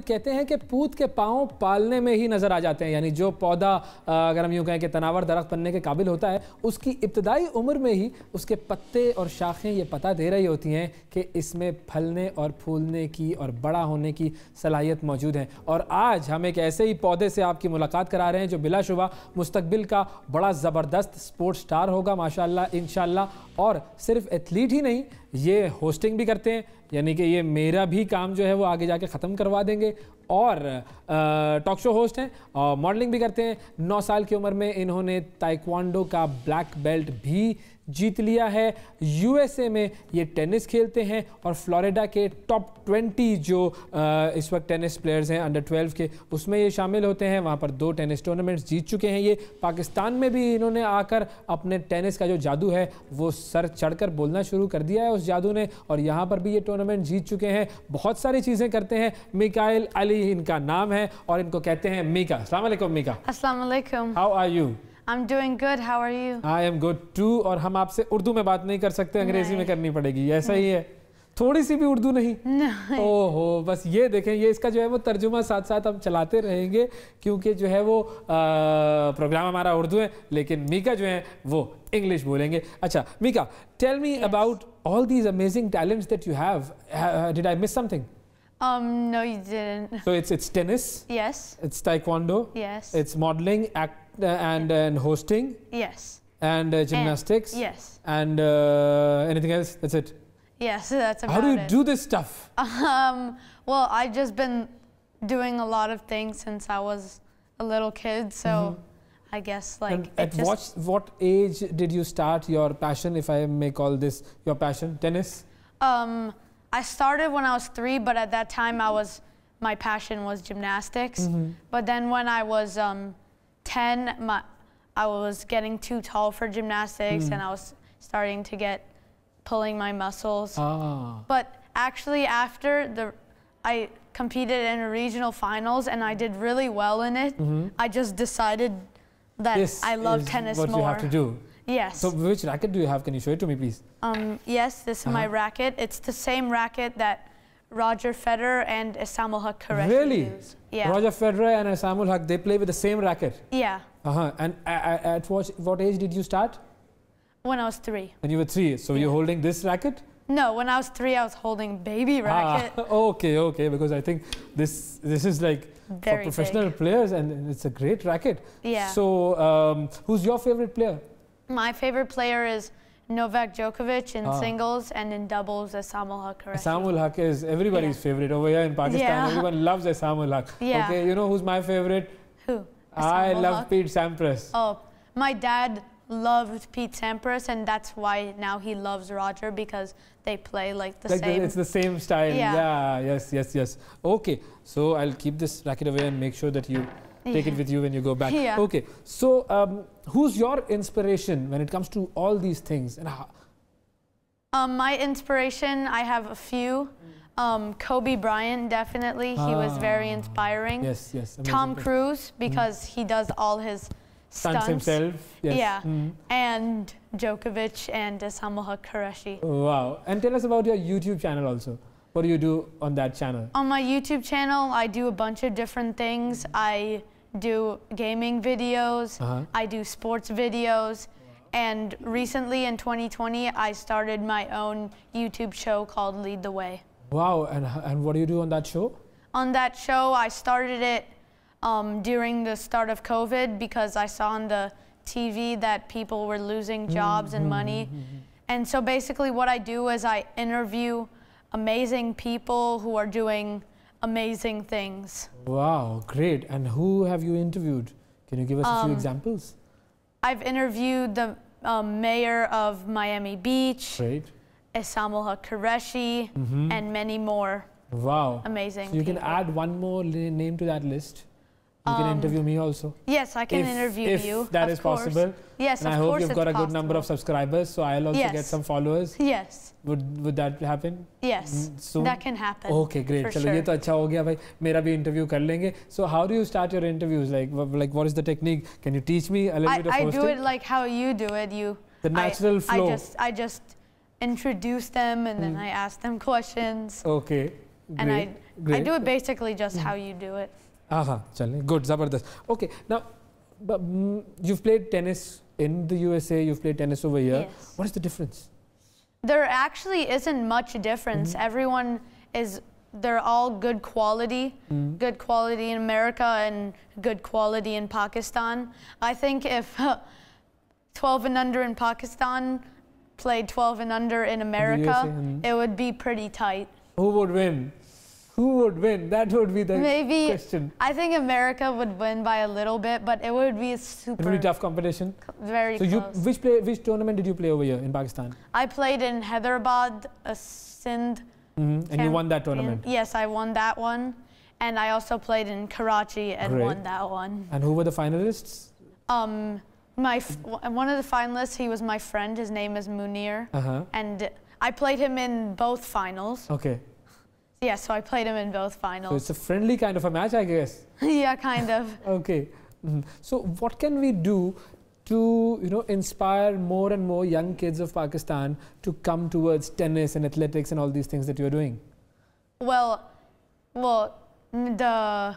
कहते हैं कि पूत के पाँव पालने में ही नज़र आ जाते हैं, यानी जो पौधा अगर हम यूँ कहें कि तनावर दरख्त बनने के काबिल होता है, उसकी इब्तदाई उम्र में ही उसके पत्ते और शाखें ये पता दे रही होती हैं कि इसमें फलने और फूलने की और बड़ा होने की सलाहियत मौजूद है। और आज हम एक ऐसे ही पौधे से आपकी मुलाकात करा रहे हैं जो बिलाशुबा मुस्तकबिल का बड़ा ज़बरदस्त स्पोर्ट्स स्टार होगा माशाअल्लाह इंशाअल्लाह। और सिर्फ एथलीट ही नहीं, ये होस्टिंग भी करते हैं, यानी कि ये मेरा भी काम जो है वो आगे जाके ख़त्म करवा देंगे। और टॉक शो होस्ट हैं और मॉडलिंग भी करते हैं। 9 साल की उम्र में इन्होंने ताइक्वांडो का ब्लैक बेल्ट भी जीत लिया है। यूएसए में ये टेनिस खेलते हैं और फ्लोरिडा के टॉप 20 जो इस वक्त टेनिस प्लेयर्स हैं अंडर 12 के, उसमें ये शामिल होते हैं। वहाँ पर 2 टेनिस टूर्नामेंट्स जीत चुके हैं। ये पाकिस्तान में भी इन्होंने आकर अपने टेनिस का जो जादू है वो सर चढ़कर बोलना शुरू कर दिया है उस जादू ने, और यहाँ पर भी ये टूर्नामेंट जीत चुके हैं। बहुत सारी चीज़ें करते हैं। मिकाइल अली इनका नाम है और इनको कहते हैं मीका। अस्सलाम वालेकुम मीका। अस्सलाम वालेकुम। How are you? I'm doing good. How are you? I am good too। और हम आपसे उर्दू में बात नहीं कर सकते, अंग्रेजी में करनी पड़ेगी, ऐसा ही है? थोड़ी सी भी उर्दू नहीं? ओहो, बस ये देखें, ये इसका जो है वो तर्जुमा साथ साथ हम चलाते रहेंगे क्योंकि जो है वो प्रोग्राम हमारा उर्दू है, लेकिन मीका जो है वो इंग्लिश बोलेंगे। अच्छा Mika, tell me about all these amazing talents that you have. Did I miss something? No, you didn't. So it's tennis? Yes. It's taekwondo? Yes. It's modeling, and hosting? Yes. And gymnastics? Yes. And anything else? That's it? Yes, that's about it. How do you do this stuff? Well, I've just been doing a lot of things since I was a little kid, so I guess like And at what age did you start your passion, if I may call this your passion, tennis? I started when I was 3, but at that time my passion was gymnastics. But then when I was 10, I was getting too tall for gymnastics, and I was starting to get pulling my muscles. But actually after I competed in a regional finals and I did really well in it, I just decided that I love tennis more. What you have to do. Yes. So which racket do you have? Can you show it to me, please? Yes, this is my racket. It's the same racket that Roger Federer and Isamul Haq Qureshi Really? use. Yeah. Roger Federer and Isamul Haq, they play with the same racket? Yeah. And at what age did you start? When I was 3. When you were 3. So you're holding this racket? No, when I was 3, I was holding baby racket. Okay. Because I think this is like for professional players, and it's a great racket. Yeah. So who's your favorite player? My favorite player is Novak Djokovic in singles, and in doubles, Isamul Haq Qureshi. Isamul Haq is everybody's favorite over here in Pakistan. Yeah. Everyone loves Isamul Haq. Yeah. Okay, you know who's my favorite? Who? I love Pete Sampras. Oh, my dad loved Pete Sampras, and that's why now he loves Roger, because they play like the same. It's the same style. Yeah. Yes. Okay, so I'll keep this racket away and make sure that you take it with you when you go back. Yeah. Okay, so who's your inspiration when it comes to all these things? And my inspiration, I have a few. Kobe Bryant, definitely. He was very inspiring. Yes. Tom Cruise, because he does all his stunts himself. Yes. Yeah. And Djokovic and Isamul Haq Qureshi. Wow. And tell us about your YouTube channel also. What do you do on that channel? On my YouTube channel, I do a bunch of different things. I do gaming videos. I do sports videos. And recently in 2020, I started my own YouTube show called Lead the Way. Wow. And what do you do on that show? On that show, I started it during the start of COVID, because I saw on the TV that people were losing jobs and money. And so basically what I do is I interview amazing people who are doing amazing things. Wow, great. And who have you interviewed? Can you give us a few examples? I've interviewed the mayor of Miami Beach, Great. Isamul Haq Qureshi, and many more. Wow. Amazing So you can people. add one more name to that list. You can interview me also. Yes, I can interview you. If that is possible. Yes, and of I hope course you've got a good number of subscribers, so I'll also get some followers. Yes. Would that happen? Yes. Soon? That can happen. Okay, great. चलो ये तो अच्छा हो गया भाई. मेरा भी interview कर लेंगे. So how do you start your interviews? Like what is the technique? Can you teach me a little bit of hosting? I do it like how you do it. The natural flow. I just introduce them, and then I ask them questions. Okay. And I great. do it basically just how you do it. Aha, chale, good, zabardast. Okay, now you've played tennis in the USA, you've played tennis over here. Yes. What is the difference? There actually isn't much difference. Everyone they're all good quality in America and good quality in Pakistan. I think if 12 and under in Pakistan played 12 and under in America, it would be pretty tight. Who would win? Who would win? That would be the question. I think America would win by a little bit, but it would be super. It would be tough competition. Very close. Which tournament did you play over here in Pakistan? I played in Hyderabad, Sindh. And you won that tournament? Yes, I won that one. And I also played in Karachi and won that one. And who were the finalists? One of the finalists, he was my friend. His name is Munir. And I played him in both finals. Okay. Yeah, so I played him in both finals. So it's a friendly kind of a match, I guess. Yeah, kind of. Okay. So what can we do to inspire more and more young kids of Pakistan to come towards tennis and athletics and all these things that you're doing? Well, I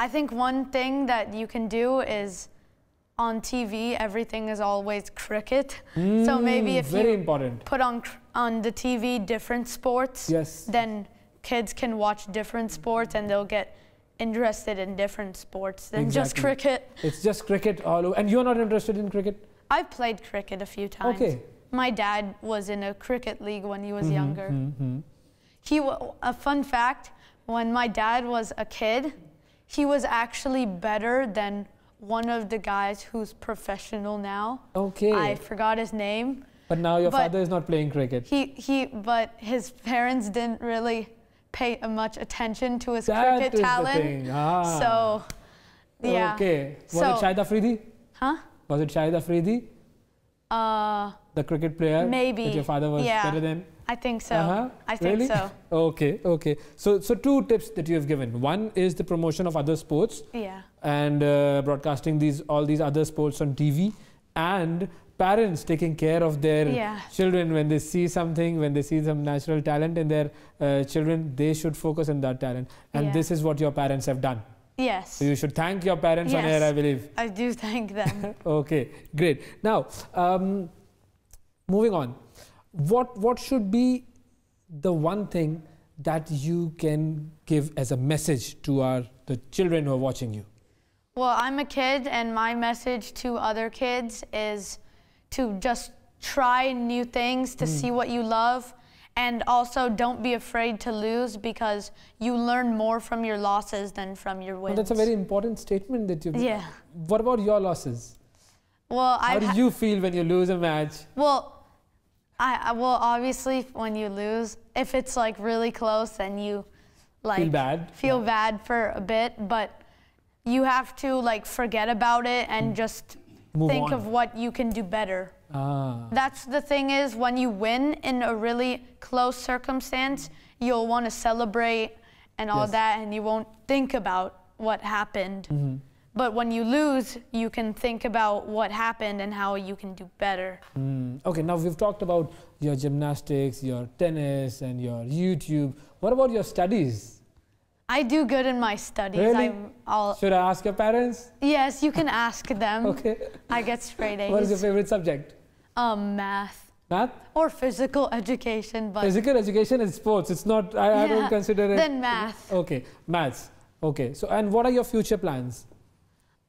think one thing that you can do is on TV, everything is always cricket. So maybe if very you important. put on the TV different sports, yes, then kids can watch different sports and they'll get interested in different sports than just cricket. It's just cricket all over. And you're not interested in cricket? I've played cricket a few times. Okay. My dad was in a cricket league when he was younger. A fun fact, when my dad was a kid, he was actually better than one of the guys who's professional now. Okay. I forgot his name. But now your father is not playing cricket. But his parents didn't really pay much attention to his cricket talent. So, yeah. Okay. Was it Shahid Afridi? Huh? Was it Shahid Afridi? The cricket player? Maybe. That your father was better than? I think so. I think so. Okay, okay. So two tips that you have given. One is the promotion of other sports. Yeah. And broadcasting all these other sports on TV. And parents taking care of their children when they see something, when they see some natural talent in their children, they should focus on that talent. And this is what your parents have done. Yes. So you should thank your parents on air, I believe. I do thank them. Okay, great. Now, moving on. What should be the one thing that you can give as a message to the children who are watching you? Well, I'm a kid, and my message to other kids is to just try new things, to see what you love, and also don't be afraid to lose because you learn more from your losses than from your wins. Well, that's a very important statement that you. Yeah. What about your losses? Well, how do you feel when you lose a match? Well, well, obviously, when you lose, if it's like really close, then you feel bad for a bit, but you have to like forget about it and just think of what you can do better. That's the thing is, when you win in a really close circumstance, you'll want to celebrate and all that, and you won't think about what happened. But when you lose, you can think about what happened and how you can do better. Okay, now we've talked about your gymnastics, your tennis, and your YouTube. What about your studies? I do good in my studies. Really? Should I ask your parents? Yes, you can ask them. Okay. I get straight A's. What is your favorite subject? Math. Math? Or physical education. But physical education and sports. It's not, I don't consider it. Then math. Okay, maths. Okay, so and what are your future plans?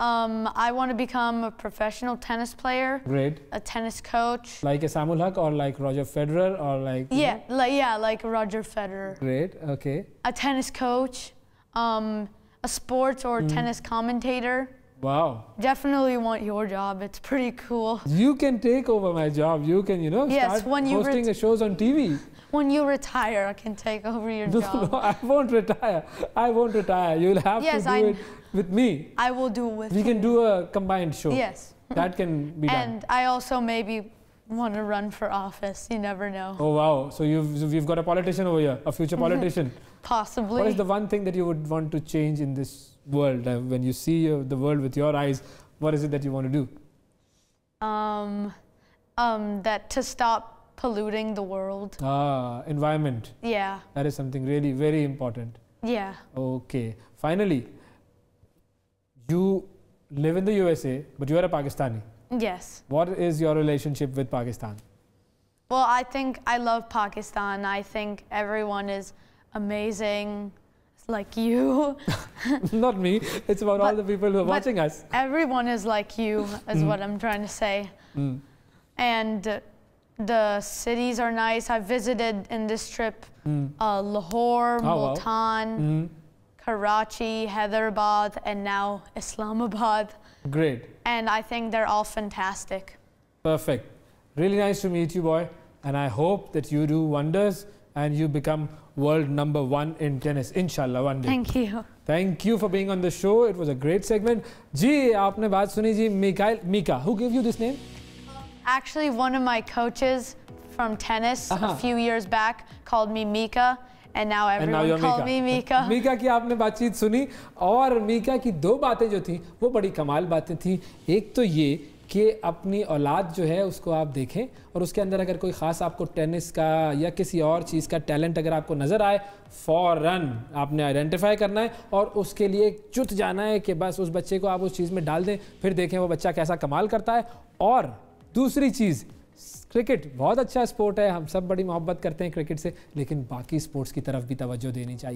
I want to become a professional tennis player. Great. A tennis coach. Like a Samul Haq or like Roger Federer or like... like Roger Federer. Great, okay. A tennis coach, a sports or tennis commentator. Wow. Definitely want your job. It's pretty cool. You can take over my job. You can, start hosting shows on TV. When you retire, I can take over your job. No, I won't retire. I won't retire. You'll have to do it with me. I will do it with you. We can do a combined show. Yes. That can be done. And I also maybe want to run for office. You never know. Oh, wow. So we've got a politician over here, a future politician. Possibly. What is the one thing that you would want to change in this world? When you see the world with your eyes, what is it that you want to do? That to stop polluting the world. Environment. Yeah. That is something really very important. Yeah. Okay. Finally, you live in the USA, but you are a Pakistani. Yes. What is your relationship with Pakistan? Well, I think I love Pakistan. I think everyone is amazing, like you. Not me. It's about all But- the people who are but watching us. Everyone is like you, is what I'm trying to say. And the cities are nice. I visited in this trip Lahore, Oh, wow. Multan, Karachi, Hyderabad, and now Islamabad. Great. And I think they're all fantastic. Perfect. Really nice to meet you, boy. And I hope that you do wonders and you become world #1 in tennis, inshallah, one day. Thank you. Thank you for being on the show. It was a great segment. जी, आपने बात सुनी जी, Mika. Who gave you this name? Actually, one of my coaches from tennis a few years back called me Mika, and now And now everyone you're called me Mika. Mika की आपने बातचीत सुनी और मीका की 2 बातें जो थी वो बड़ी कमाल बातें थी। एक तो ये कि अपनी औलाद जो है उसको आप देखें और उसके अंदर अगर कोई ख़ास आपको टेनिस का या किसी और चीज़ का टैलेंट अगर आपको नज़र आए, फ़ौरन आपने आइडेंटिफाई करना है और उसके लिए जुट जाना है कि बस उस बच्चे को आप उस चीज़ में डाल दें, फिर देखें वो बच्चा कैसा कमाल करता है। और दूसरी चीज़, क्रिकेट बहुत अच्छा स्पोर्ट है, हम सब बड़ी मोहब्बत करते हैं क्रिकेट से, लेकिन बाकी स्पोर्ट्स की तरफ भी तवज्जो देनी चाहिए।